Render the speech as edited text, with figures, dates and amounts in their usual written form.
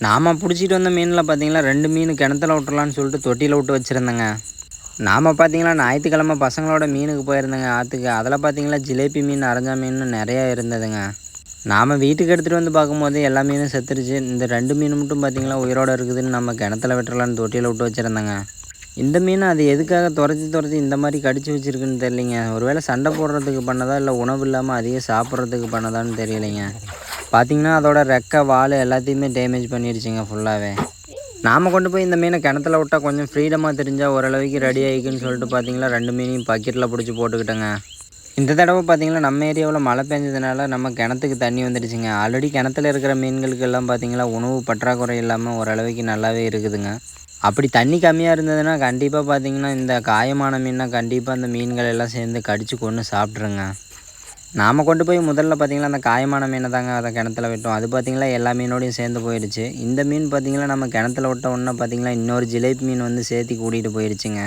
நாம் பிடிச்சிட்டு வந்த மீனில் பார்த்தீங்கன்னா 2 மீன் கிணத்துல விட்டுறலான்னு சொல்லிட்டு தொட்டியில் விட்டு வச்சுருந்தேங்க. நாம் பார்த்தீங்கன்னா ஞாயிற்றுக்கிழமை பசங்களோட மீனுக்கு போயிருந்தேங்க ஆற்றுக்கு. அதில் பார்த்தீங்கன்னா ஜிலேபி மீன், அரஞ்சா மீன் நிறையா இருந்ததுங்க. நாம் வீட்டுக்கு எடுத்துகிட்டு வந்து பார்க்கும்போது எல்லா மீனும் செத்துருச்சு. இந்த 2 மீன் மட்டும் பார்த்தீங்கன்னா உயிரோடு இருக்குதுன்னு நம்ம கிணத்துல விட்டுறலான்னு தொட்டியில் விட்டு வச்சுருந்தேங்க. இந்த மீன் அது எதுக்காக துரத்தி துரத்தி இந்த மாதிரி கடிச்சு வச்சுருக்குன்னு தெரியலிங்க. ஒருவேளை சண்டை போடுறதுக்கு பண்ணதா, இல்லை உணவு இல்லாமல் அதிகம் சாப்பிட்றதுக்கு பண்ணதான்னு தெரியலைங்க. பார்த்தீங்கன்னா அதோட ரெக்கை, வால் எல்லாத்தையுமே டேமேஜ் பண்ணிடுச்சுங்க ஃபுல்லாகவே. நாம் கொண்டு போய் இந்த மீனை கிணத்துல விட்டால் கொஞ்சம் ஃப்ரீடமாக தெரிஞ்சால் ஓரளவுக்கு ரெடி ஆகிக்குன்னு சொல்லிட்டு பார்த்தீங்கன்னா 2 மீனையும் பக்கெட்டில் பிடிச்சி போட்டுக்கிட்டேங்க. இந்த தடவை பார்த்தீங்கன்னா நம்ம ஏரியாவில் மழை பெஞ்சதுனால நம்ம கிணத்துக்கு தண்ணி வந்துடுச்சுங்க. ஆல்ரெடி கிணத்துல இருக்கிற மீன்களுக்கு எல்லாம் பார்த்தீங்கன்னா உணவு பற்றாக்குறை இல்லாமல் ஓரளவுக்கு நல்லாவே இருக்குதுங்க. அப்படி தண்ணி கம்மியாக இருந்ததுன்னா கண்டிப்பாக பார்த்தீங்கன்னா இந்த காயமான மீனை கண்டிப்பாக அந்த மீன்கள் எல்லாம் சேர்ந்து கடிச்சு கொன்று சாப்பிட்ருங்க. நாம் கொண்டு போய் முதல்ல பார்த்தீங்கன்னா அந்த காயமான மீனை தாங்க அதை கிணத்துல விட்டோம். அது பார்த்தீங்கன்னா எல்லா மீனோடையும் சேர்ந்து போயிடுச்சு. இந்த மீன் பார்த்தீங்கன்னா நம்ம கிணத்துல விட்ட உடனே பார்த்தீங்கன்னா இன்னொரு ஜிலேபி மீன் வந்து சேர்த்து கூட்டிகிட்டு போயிடுச்சுங்க.